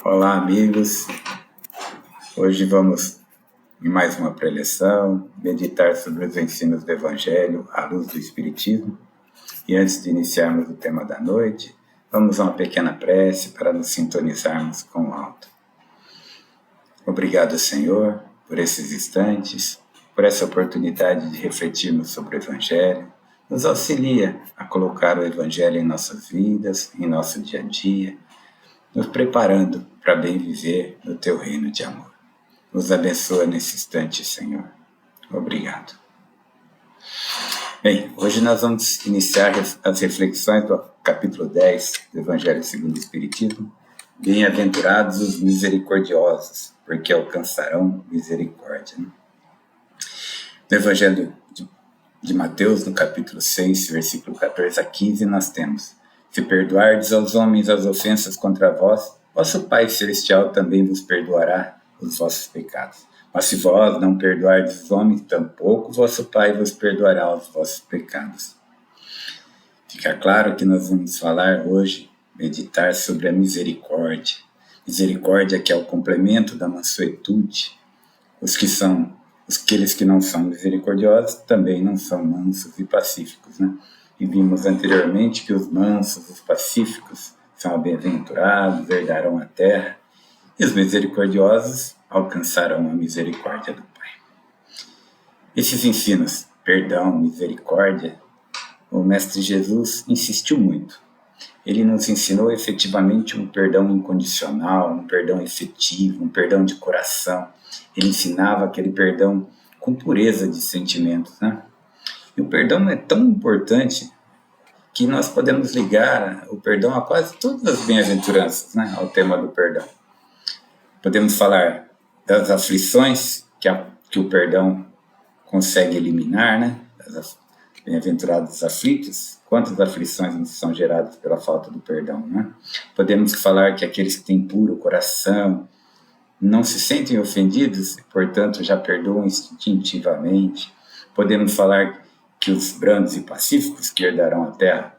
Olá, amigos. Hoje vamos, em mais uma preleção, meditar sobre os ensinos do Evangelho à luz do Espiritismo. E antes de iniciarmos o tema da noite, vamos a uma pequena prece para nos sintonizarmos com o alto. Obrigado, Senhor, por esses instantes, por essa oportunidade de refletirmos sobre o Evangelho. Nos auxilia a colocar o Evangelho em nossas vidas, em nosso dia a dia, nos preparando para bem viver no Teu reino de amor. Nos abençoa nesse instante, Senhor. Obrigado. Bem, hoje nós vamos iniciar as reflexões do capítulo 10 do Evangelho segundo o Espiritismo. Bem-aventurados os misericordiosos, porque alcançarão misericórdia. No Evangelho de Mateus, no capítulo 6, versículo 14 a 15, nós temos: se perdoardes aos homens as ofensas contra vós, vosso Pai Celestial também vos perdoará os vossos pecados. Mas se vós não perdoardes os homens, tampouco vosso Pai vos perdoará os vossos pecados. Fica claro que nós vamos falar hoje, meditar sobre a misericórdia. Misericórdia que é o complemento da mansuetude. Aqueles que não são misericordiosos também não são mansos e pacíficos, né? E vimos anteriormente que os mansos, os pacíficos, são bem-aventurados, herdarão a terra, e os misericordiosos alcançarão a misericórdia do Pai. Esses ensinos, perdão, misericórdia, o Mestre Jesus insistiu muito. Ele nos ensinou efetivamente um perdão incondicional, um perdão efetivo, um perdão de coração. Ele ensinava aquele perdão com pureza de sentimentos, né? E o perdão é tão importante que nós podemos ligar o perdão a quase todas as bem-aventuranças, né? Ao tema do perdão. Podemos falar das aflições que o perdão consegue eliminar, né? Das bem-aventurados aflitos, quantas aflições nos são geradas pela falta do perdão, né? Podemos falar que aqueles que têm puro coração não se sentem ofendidos e, portanto, já perdoam instintivamente. Podemos falar que os brandos e pacíficos que herdarão a terra,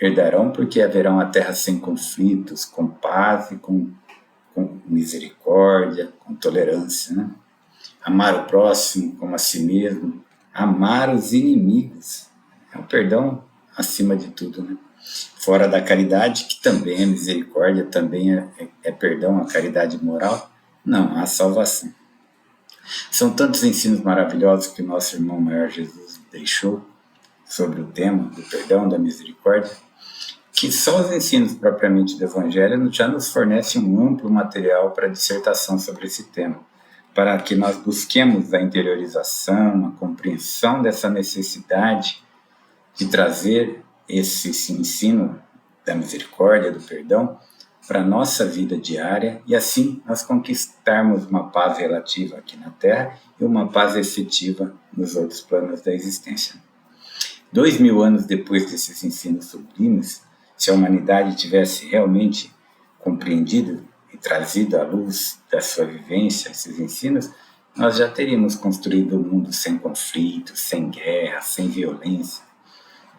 herdarão porque haverão a terra sem conflitos, com paz e com misericórdia, com tolerância, né? Amar o próximo como a si mesmo, amar os inimigos, é o perdão acima de tudo, né? Fora da caridade, que também é misericórdia, também é perdão, a caridade moral, não há salvação. São tantos ensinos maravilhosos que o nosso irmão maior Jesus deixou sobre o tema do perdão, da misericórdia, que só os ensinos propriamente do Evangelho já nos fornecem um amplo material para dissertação sobre esse tema, para que nós busquemos a interiorização, a compreensão dessa necessidade de trazer esse ensino da misericórdia, do perdão, para a nossa vida diária e assim nós conquistarmos uma paz relativa aqui na Terra e uma paz efetiva nos outros planos da existência. 2000 anos depois desses ensinos sublimes, se a humanidade tivesse realmente compreendido e trazido à luz da sua vivência esses ensinos, nós já teríamos construído um mundo sem conflitos, sem guerra, sem violência,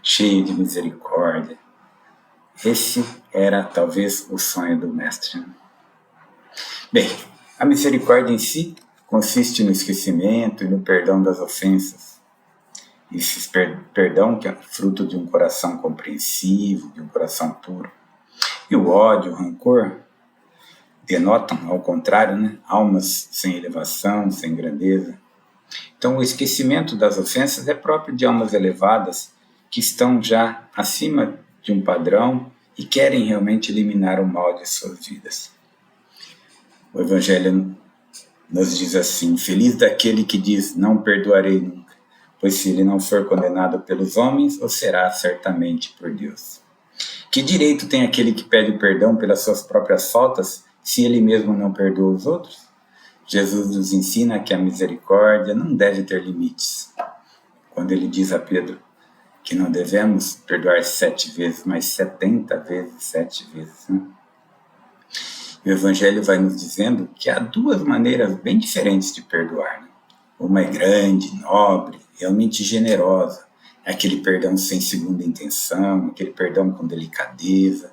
cheio de misericórdia. Esse era, talvez, o sonho do Mestre. Bem, a misericórdia em si consiste no esquecimento e no perdão das ofensas. Esse perdão que é fruto de um coração compreensivo, de um coração puro. E o ódio, o rancor, denotam, ao contrário, né, almas sem elevação, sem grandeza. Então, o esquecimento das ofensas é próprio de almas elevadas que estão já acima de um padrão e querem realmente eliminar o mal de suas vidas. O Evangelho nos diz assim: feliz daquele que diz, não perdoarei nunca, pois se ele não for condenado pelos homens, o será certamente por Deus. Que direito tem aquele que pede perdão pelas suas próprias faltas, se ele mesmo não perdoa os outros? Jesus nos ensina que a misericórdia não deve ter limites. Quando ele diz a Pedro que não devemos perdoar 7 vezes, mas 70 vezes 7 vezes. Né? E o Evangelho vai nos dizendo que há 2 maneiras bem diferentes de perdoar. Né? Uma é grande, nobre, realmente generosa. É aquele perdão sem segunda intenção, aquele perdão com delicadeza,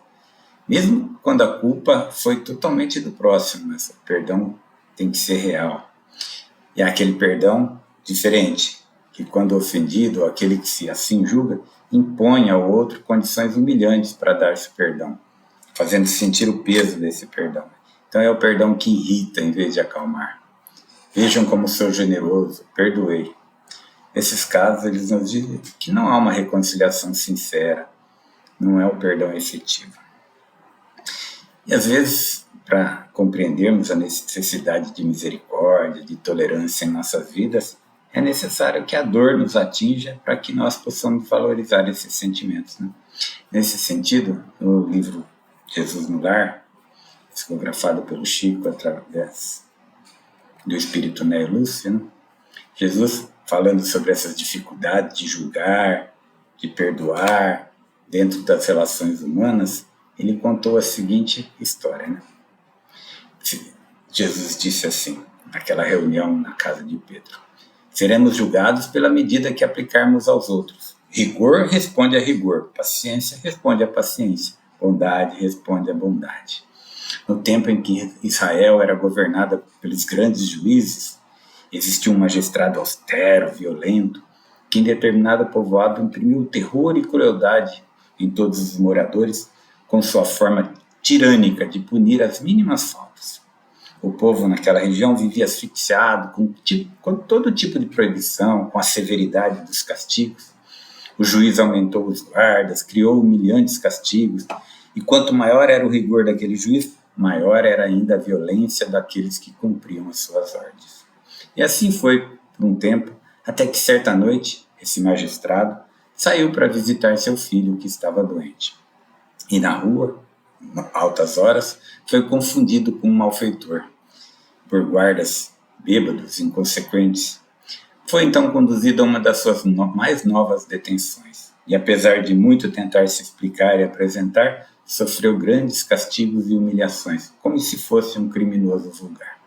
Mesmo quando a culpa foi totalmente do próximo, mas o perdão tem que ser real. E é aquele perdão diferente, que quando ofendido, aquele que se assim julga, impõe ao outro condições humilhantes para dar-se perdão, fazendo sentir o peso desse perdão. Então é o perdão que irrita em vez de acalmar. Vejam como sou generoso, perdoei. Nesses casos, eles nos dizem que não há uma reconciliação sincera, não é o perdão efetivo. E às vezes, para compreendermos a necessidade de misericórdia, de tolerância em nossas vidas, é necessário que a dor nos atinja para que nós possamos valorizar esses sentimentos. Né? Nesse sentido, no livro Jesus no Lar, psicografado pelo Chico através do espírito Né Lúcio, né? Jesus, falando sobre essas dificuldades de julgar, de perdoar dentro das relações humanas, ele contou a seguinte história. Né? Jesus disse assim, naquela reunião na casa de Pedro: seremos julgados pela medida que aplicarmos aos outros. Rigor responde a rigor, paciência responde a paciência, bondade responde a bondade. No tempo em que Israel era governada pelos grandes juízes, existia um magistrado austero, violento, que em determinado povoado imprimiu terror e crueldade em todos os moradores, com sua forma tirânica de punir as mínimas faltas. O povo naquela região vivia asfixiado com todo tipo de proibição, com a severidade dos castigos. O juiz aumentou os guardas, criou humilhantes castigos, e quanto maior era o rigor daquele juiz, maior era ainda a violência daqueles que cumpriam as suas ordens. E assim foi por um tempo, até que certa noite, esse magistrado saiu para visitar seu filho que estava doente. E na rua, altas horas, foi confundido com um malfeitor, por guardas bêbados, inconsequentes. Foi então conduzido a uma das suas mais novas detenções, e apesar de muito tentar se explicar e apresentar, sofreu grandes castigos e humilhações, como se fosse um criminoso vulgar.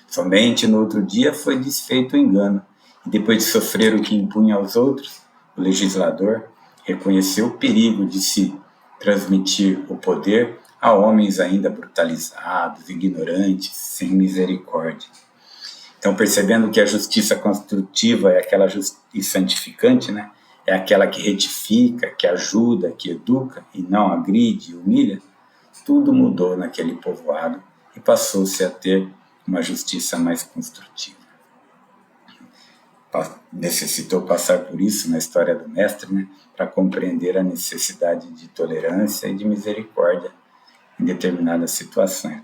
Somente no outro dia foi desfeito o engano, e depois de sofrer o que impunha aos outros, o legislador reconheceu o perigo de se transmitir o poder a homens ainda brutalizados, ignorantes, sem misericórdia. Então, percebendo que a justiça construtiva é aquela justiça santificante, né? É aquela que retifica, que ajuda, que educa e não agride e humilha, tudo mudou naquele povoado e passou-se a ter uma justiça mais construtiva. Necessitou passar por isso na história do mestre, né? Para compreender a necessidade de tolerância e de misericórdia em determinadas situações.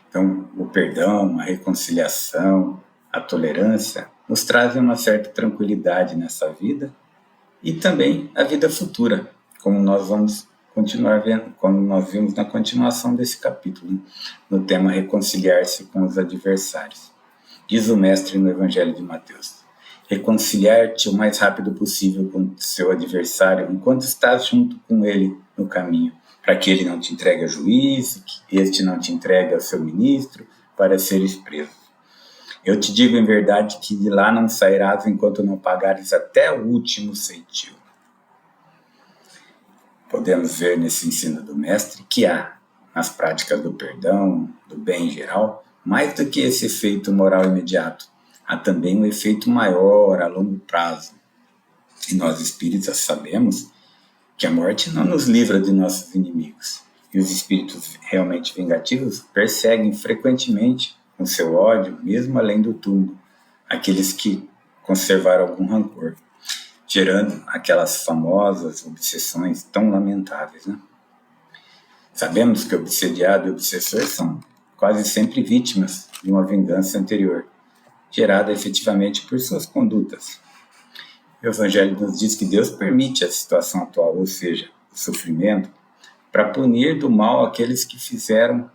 Então, o perdão, a reconciliação, a tolerância nos trazem uma certa tranquilidade nessa vida e também a vida futura, como nós vamos continuar vendo, como nós vimos na continuação desse capítulo, no tema reconciliar-se com os adversários. Diz o mestre no Evangelho de Mateus: reconciliar-te o mais rápido possível com seu adversário enquanto estás junto com ele no caminho, para que ele não te entregue ao juiz, que este não te entregue ao seu ministro, para seres preso. Eu te digo em verdade que de lá não sairás enquanto não pagares até o último ceitil. Podemos ver nesse ensino do mestre que há, nas práticas do perdão, do bem em geral, mais do que esse efeito moral imediato, há também um efeito maior a longo prazo. E nós espíritas sabemos que a morte não nos livra de nossos inimigos. E os espíritos realmente vingativos perseguem frequentemente com seu ódio, mesmo além do túmulo, aqueles que conservaram algum rancor, gerando aquelas famosas obsessões tão lamentáveis. Né? Sabemos que obsediado e obsessor são quase sempre vítimas de uma vingança anterior, gerada efetivamente por suas condutas. O Evangelho nos diz que Deus permite a situação atual, ou seja, o sofrimento, para punir do mal aqueles que fizeram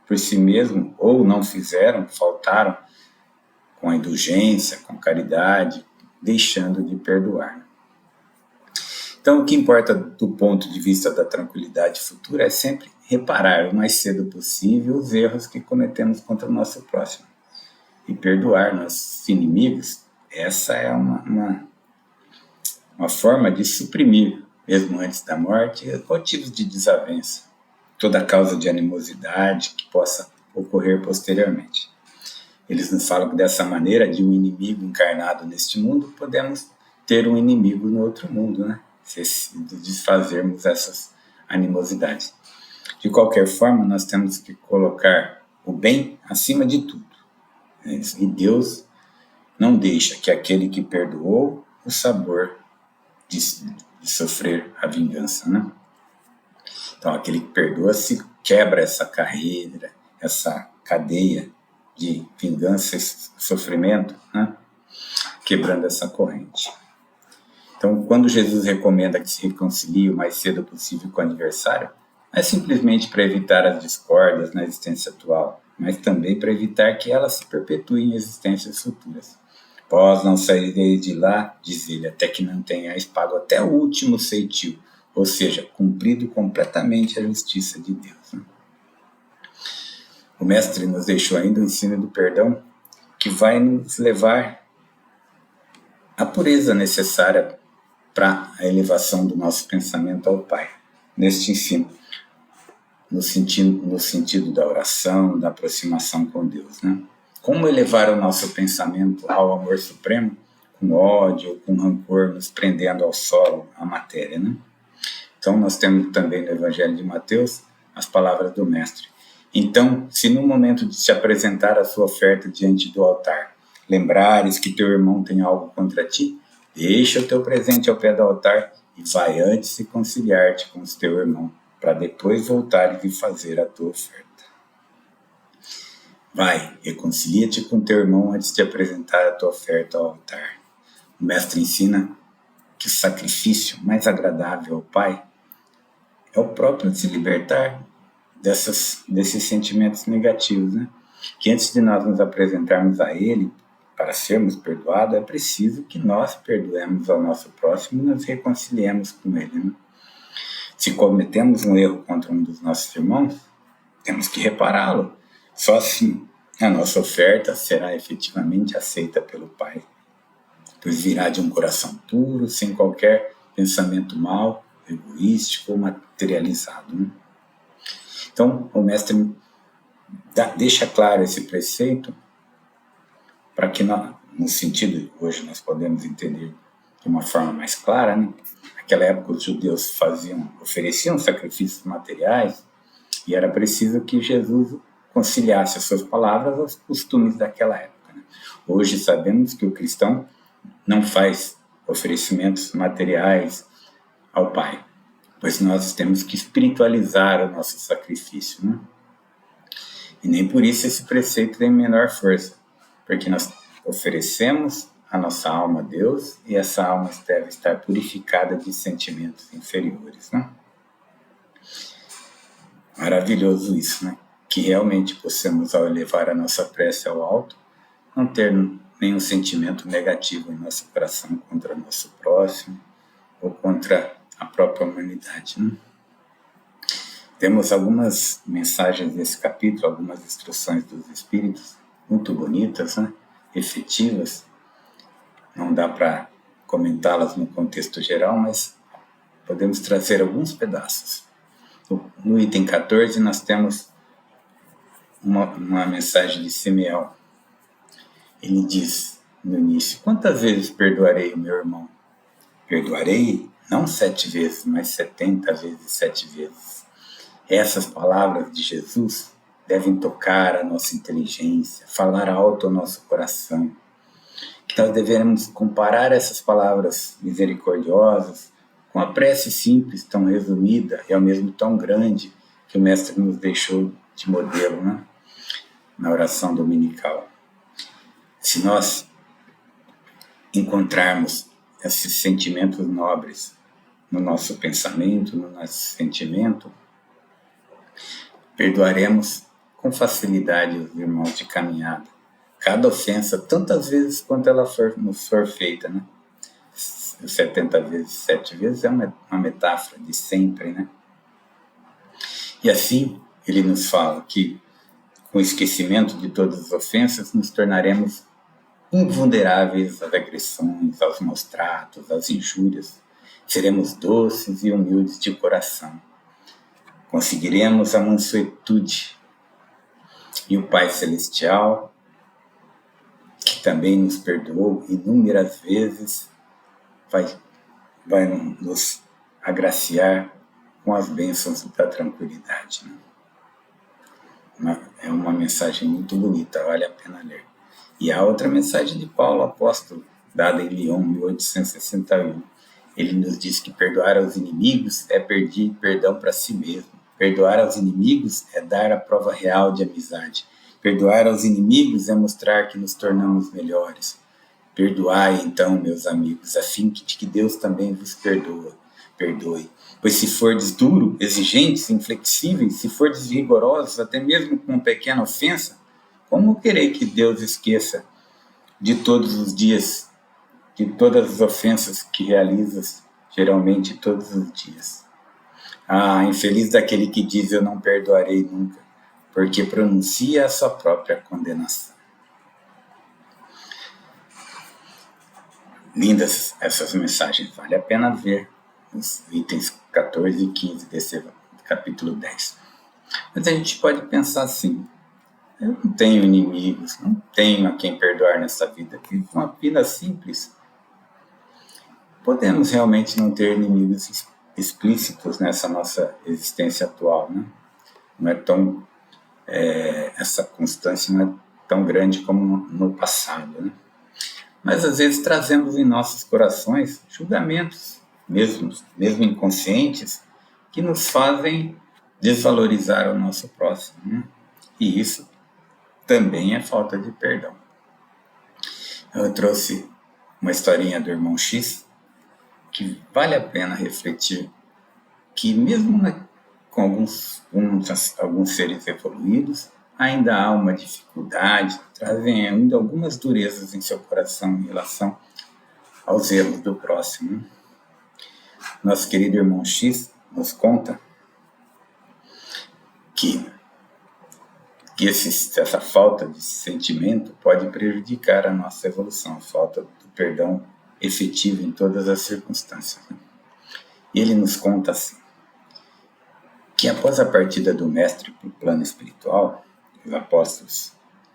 por si mesmo ou não fizeram, faltaram com a indulgência, com caridade, deixando de perdoar. Então, o que importa do ponto de vista da tranquilidade futura é sempre reparar o mais cedo possível os erros que cometemos contra o nosso próximo e perdoar nossos inimigos. Essa é uma forma de suprimir mesmo antes da morte, motivos de desavença, toda causa de animosidade que possa ocorrer posteriormente. Eles nos falam que dessa maneira, de um inimigo encarnado neste mundo, podemos ter um inimigo no outro mundo, né? Se desfazermos essas animosidades. De qualquer forma, nós temos que colocar o bem acima de tudo. E Deus não deixa que aquele que perdoou o sabor de sofrer a vingança, né? Então, aquele que perdoa se quebra essa carreira, essa cadeia de vingança e sofrimento, né? Quebrando essa corrente. Então, quando Jesus recomenda que se reconcilie o mais cedo possível com o adversário, não é simplesmente para evitar as discórdias na existência atual, mas também para evitar que elas se perpetuem em existências futuras. Vós não saireis de lá, diz ele, até que não tenhais pago até o último ceitil, ou seja, cumprido completamente a justiça de Deus. Né? O Mestre nos deixou ainda o ensino do perdão, que vai nos levar à pureza necessária para a elevação do nosso pensamento ao Pai. Neste ensino, no sentido da oração, da aproximação com Deus, né? Como elevar o nosso pensamento ao amor supremo, com ódio, com rancor, nos prendendo ao solo, à matéria, né? Então, nós temos também no Evangelho de Mateus as palavras do Mestre. Então, se no momento de te apresentar a sua oferta diante do altar, lembrares que teu irmão tem algo contra ti, deixa o teu presente ao pé do altar e vai antes reconciliar-te com o teu irmão, para depois voltares e fazer a tua oferta. Vai, reconcilia-te com teu irmão antes de apresentar a tua oferta ao altar. O Mestre ensina que o sacrifício mais agradável ao Pai é o próprio se libertar desses sentimentos negativos, né? Que antes de nós nos apresentarmos a Ele para sermos perdoados, é preciso que nós perdoemos ao nosso próximo e nos reconciliemos com Ele, né? Se cometemos um erro contra um dos nossos irmãos, temos que repará-lo. Só assim a nossa oferta será efetivamente aceita pelo Pai, pois virá de um coração puro, sem qualquer pensamento mau, egoístico ou materializado, né? Então, o Mestre deixa claro esse preceito para que, no sentido, hoje nós podemos entender de uma forma mais clara, né? Naquela época os judeus ofereciam sacrifícios materiais e era preciso que Jesus conciliasse as suas palavras aos costumes daquela época, né? Hoje sabemos que o cristão não faz oferecimentos materiais ao Pai, pois nós temos que espiritualizar o nosso sacrifício, né? E nem por isso esse preceito tem menor força, porque nós oferecemos a nossa alma a Deus e essa alma deve estar purificada de sentimentos inferiores, né? Maravilhoso isso, né? Que realmente possamos, ao elevar a nossa prece ao alto, não ter nenhum sentimento negativo em nosso coração contra o nosso próximo ou contra a própria humanidade, né? Temos algumas mensagens nesse capítulo, algumas instruções dos Espíritos, muito bonitas, né? Efetivas. Não dá para comentá-las no contexto geral, mas podemos trazer alguns pedaços. No item 14, nós temos uma mensagem de Simeão. Ele diz no início: quantas vezes perdoarei o meu irmão? Perdoarei não 7 vezes, mas 70 vezes 7 vezes. Essas palavras de Jesus devem tocar a nossa inteligência, falar alto ao nosso coração. Que nós devemos comparar essas palavras misericordiosas com a prece simples, tão resumida e ao mesmo tão grande que o Mestre nos deixou de modelo, né? Na oração dominical. Se nós encontrarmos esses sentimentos nobres no nosso pensamento, no nosso sentimento, perdoaremos com facilidade os irmãos de caminhada. Cada ofensa, tantas vezes quanto ela nos for feita, né? 70 vezes, 7 vezes é uma metáfora de sempre, né? E assim, ele nos fala que, com o esquecimento de todas as ofensas, nos tornaremos invulneráveis às agressões, aos maus tratos, às injúrias, seremos doces e humildes de coração. Conseguiremos a mansuetude. E o Pai Celestial, que também nos perdoou inúmeras vezes, vai nos agraciar com as bênçãos da tranquilidade. É uma mensagem muito bonita, vale a pena ler. E a outra mensagem de Paulo, apóstolo, dada em Lyon, 1861. Ele nos diz que perdoar aos inimigos é pedir perdão para si mesmo. Perdoar aos inimigos é dar a prova real de amizade. Perdoar aos inimigos é mostrar que nos tornamos melhores. Perdoai, então, meus amigos, a fim de que Deus também vos perdoe. Pois se fordes duro, exigentes, inflexíveis, se fordes rigorosos, até mesmo com uma pequena ofensa, como querer que Deus esqueça de todos os dias, de todas as ofensas que realizas, geralmente todos os dias? Infeliz daquele que diz eu não perdoarei nunca, porque pronuncia a sua própria condenação. Lindas essas mensagens, vale a pena ver os itens 14 e 15 desse capítulo 10. Mas a gente pode pensar assim: eu não tenho inimigos, não tenho a quem perdoar nessa vida, vivo uma vida simples. Podemos realmente não ter inimigos explícitos nessa nossa existência atual, né? Não é tão, essa constância não é tão grande como no passado, né? Mas às vezes trazemos em nossos corações julgamentos, mesmo inconscientes, que nos fazem desvalorizar o nosso próximo, né? E isso também é falta de perdão. Eu trouxe uma historinha do irmão X, que vale a pena refletir, que mesmo com alguns seres evoluídos, ainda há uma dificuldade, trazem ainda algumas durezas em seu coração em relação aos erros do próximo. Nosso querido irmão X nos conta que essa falta de sentimento pode prejudicar a nossa evolução, a falta do perdão efetivo em todas as circunstâncias. E ele nos conta assim, que após a partida do mestre para o plano espiritual, os apóstolos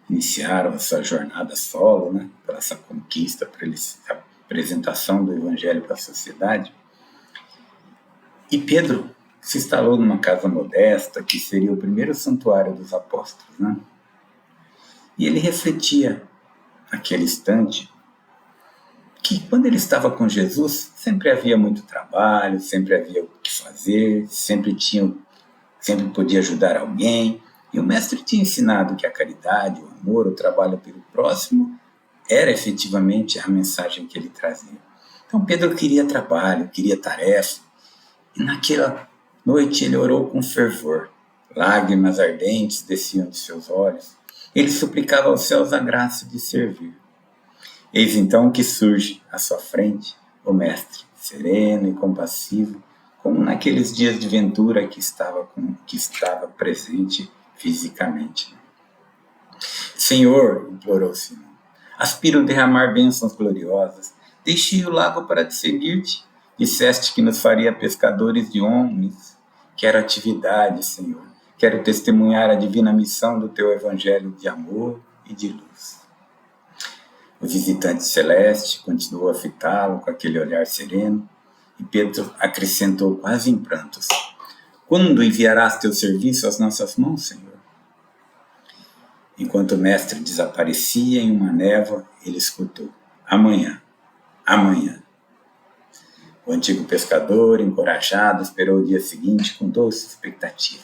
iniciaram a sua jornada solo, né, para essa conquista, para a apresentação do evangelho para a sociedade. E Pedro se instalou numa casa modesta, que seria o primeiro santuário dos apóstolos, né? E ele refletia, naquele instante, que quando ele estava com Jesus, sempre havia muito trabalho, sempre havia o que fazer, sempre podia ajudar alguém. E o mestre tinha ensinado que a caridade, o amor, o trabalho pelo próximo era efetivamente a mensagem que ele trazia. Então Pedro queria trabalho, queria tarefa. E naquela noite ele orou com fervor. Lágrimas ardentes desciam de seus olhos. Ele suplicava aos céus a graça de servir. Eis então que surge à sua frente o mestre, sereno e compassivo, como naqueles dias de ventura que estava presente fisicamente. Senhor, implorou Simão, aspiro derramar bênçãos gloriosas. Deixei o lago para te seguir-te. Disseste que nos faria pescadores de homens. Quero atividade, Senhor. Quero testemunhar a divina missão do teu evangelho de amor e de luz. O visitante celeste continuou a fitá-lo com aquele olhar sereno, e Pedro acrescentou quase em prantos: quando enviarás teu serviço às nossas mãos, Senhor? Enquanto o mestre desaparecia em uma névoa, ele escutou: amanhã, amanhã. O antigo pescador, encorajado, esperou o dia seguinte com doce expectativa.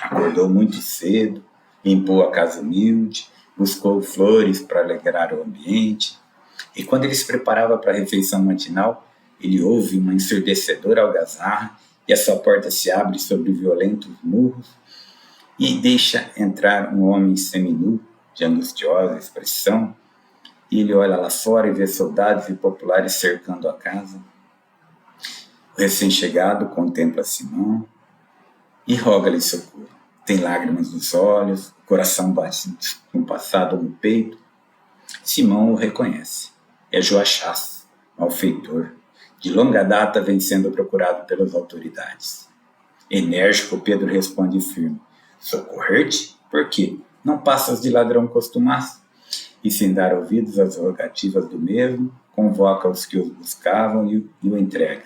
Acordou muito cedo, limpou a casa humilde, buscou flores para alegrar o ambiente, e quando ele se preparava para a refeição matinal, ele ouve uma ensurdecedora algazarra e a sua porta se abre sobre violentos murros e deixa entrar um homem seminu, de angustiosa expressão, e ele olha lá fora e vê soldados e populares cercando a casa. O recém-chegado contempla Simão e roga-lhe socorro. Tem lágrimas nos olhos, o coração bate compassado no peito. Simão o reconhece. É Joachás, malfeitor, de longa data vem sendo procurado pelas autoridades. Enérgico, Pedro responde firme: socorrer-te? Por quê? Não passas de ladrão costumaz? E sem dar ouvidos às rogativas do mesmo, convoca os que os buscavam e o entrega.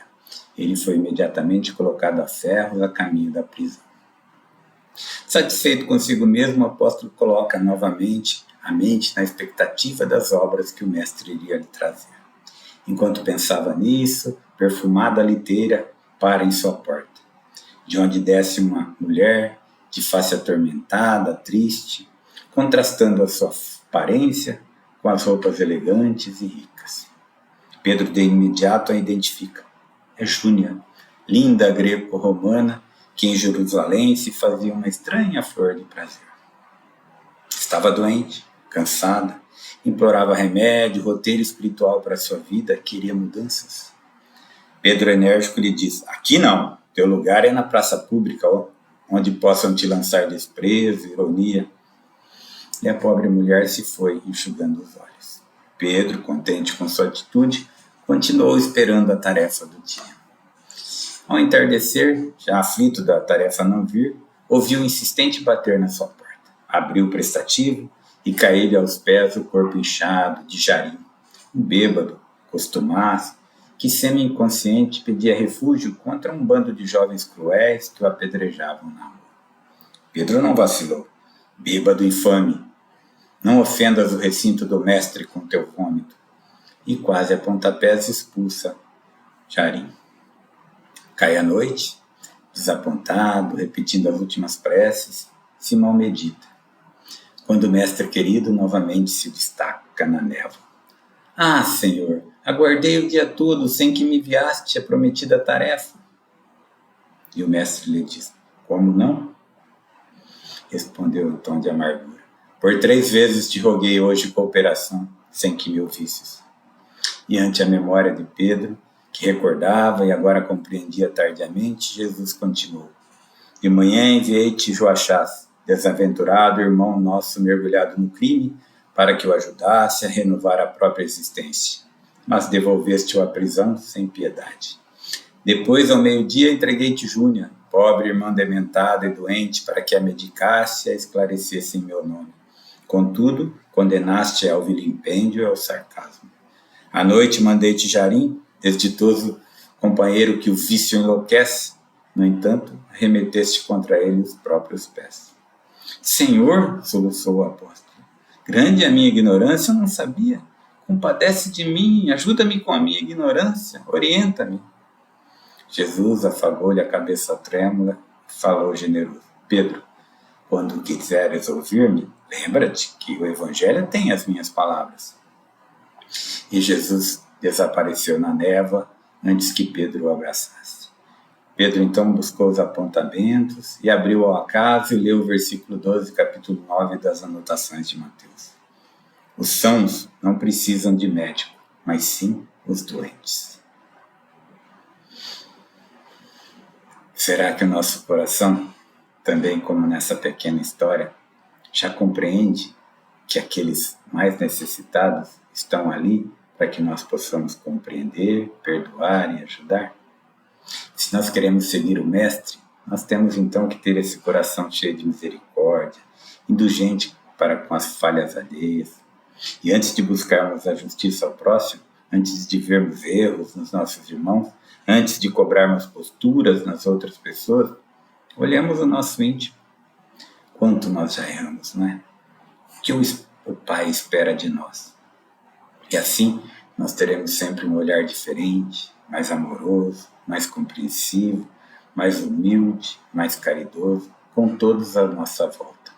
Ele foi imediatamente colocado a ferro a caminho da prisão. Satisfeito consigo mesmo, o apóstolo coloca novamente a mente na expectativa das obras que o mestre iria lhe trazer. Enquanto pensava nisso, perfumada liteira para em sua porta, de onde desce uma mulher de face atormentada, triste, contrastando a sua aparência com as roupas elegantes e ricas. Pedro de imediato a identifica. É Júnia, linda greco-romana, que em Jerusalém se fazia uma estranha flor de prazer. Estava doente, cansada, implorava remédio, roteiro espiritual para sua vida, queria mudanças. Pedro enérgico lhe diz: aqui não, teu lugar é na praça pública, onde possam te lançar desprezo, ironia. E a pobre mulher se foi, enxugando os olhos. Pedro, contente com sua atitude, continuou esperando a tarefa do dia. Ao entardecer, já aflito da tarefa não vir, ouviu um insistente bater na sua porta. Abriu o prestativo e caiu-lhe aos pés o corpo inchado de Jarim, um bêbado, costumaz, que semi-inconsciente pedia refúgio contra um bando de jovens cruéis que o apedrejavam na rua. Pedro não vacilou. Bêbado infame, não ofendas o recinto do mestre com teu vômito. E quase a pontapés expulsa Jarim. Cai a noite, desapontado, repetindo as últimas preces, Simão medita. Quando o mestre querido novamente se destaca na névoa. Ah, Senhor, aguardei o dia todo sem que me enviaste a prometida tarefa. E o mestre lhe diz: como não? Respondeu em tom de amargura. Por 3 vezes te roguei hoje cooperação, sem que me ouvisses. E ante a memória de Pedro, que recordava e agora compreendia tardiamente, Jesus continuou. De manhã enviei-te Joachás, desaventurado irmão nosso mergulhado no crime, para que o ajudasse a renovar a própria existência. Mas devolveste-o à prisão sem piedade. Depois, ao meio-dia, entreguei-te Júnia, pobre irmã dementada e doente, para que a medicasse e a esclarecesse em meu nome. Contudo, condenaste ao vilimpêndio e ao sarcasmo. À noite mandei-te Jarim, desditoso companheiro que o vício enlouquece. No entanto, remeteste contra ele os próprios pés. Senhor, soluçou o apóstolo, grande é a minha ignorância, eu não sabia. Compadece de mim, ajuda-me com a minha ignorância, orienta-me. Jesus afagou-lhe a cabeça trêmula e falou generoso. Pedro, quando quiseres ouvir-me, lembra-te que o Evangelho tem as minhas palavras. E Jesus desapareceu na névoa antes que Pedro o abraçasse. Pedro então buscou os apontamentos e abriu ao acaso e leu o versículo 12, capítulo 9 das anotações de Mateus. Os sãos não precisam de médico, mas sim os doentes. Será que o nosso coração, também como nessa pequena história, já compreende que aqueles mais necessitados estão ali para que nós possamos compreender, perdoar e ajudar? Se nós queremos seguir o Mestre, nós temos então que ter esse coração cheio de misericórdia, indulgente para com as falhas alheias. E antes de buscarmos a justiça ao próximo, antes de vermos erros nos nossos irmãos, antes de cobrarmos posturas nas outras pessoas, olhemos o nosso íntimo. Quanto nós já erramos, não é? O que o Pai espera de nós? E assim, nós teremos sempre um olhar diferente, mais amoroso, mais compreensivo, mais humilde, mais caridoso, com todos à nossa volta.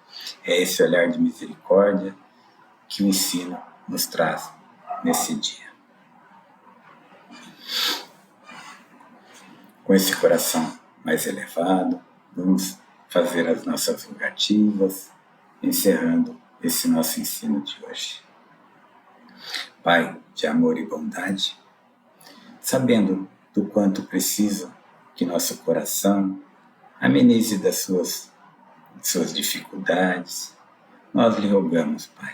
É esse olhar de misericórdia que o ensino nos traz nesse dia. Com esse coração mais elevado, vamos fazer as nossas rogativas, encerrando esse nosso ensino de hoje. Pai de amor e bondade, sabendo do quanto precisa que nosso coração amenize das suas dificuldades, nós lhe rogamos, Pai.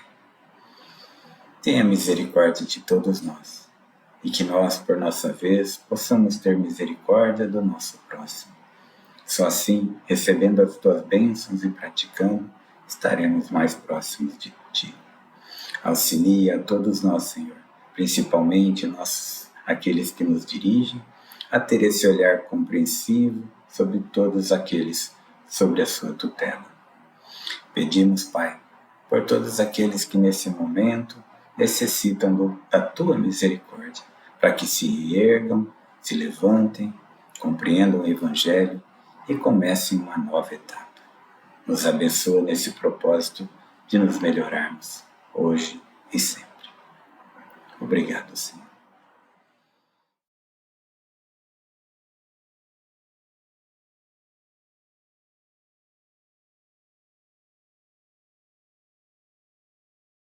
Tenha misericórdia de todos nós e que nós, por nossa vez, possamos ter misericórdia do nosso próximo. Só assim, recebendo as tuas bênçãos e praticando, estaremos mais próximos de ti. Auxilia a todos nós, Senhor, principalmente aqueles que nos dirigem, a ter esse olhar compreensivo sobre todos aqueles sobre a sua tutela. Pedimos, Pai, por todos aqueles que nesse momento necessitam da tua misericórdia, para que se ergam, se levantem, compreendam o Evangelho e comecem uma nova etapa. Nos abençoa nesse propósito de nos melhorarmos, hoje e sempre. Obrigado, Senhor.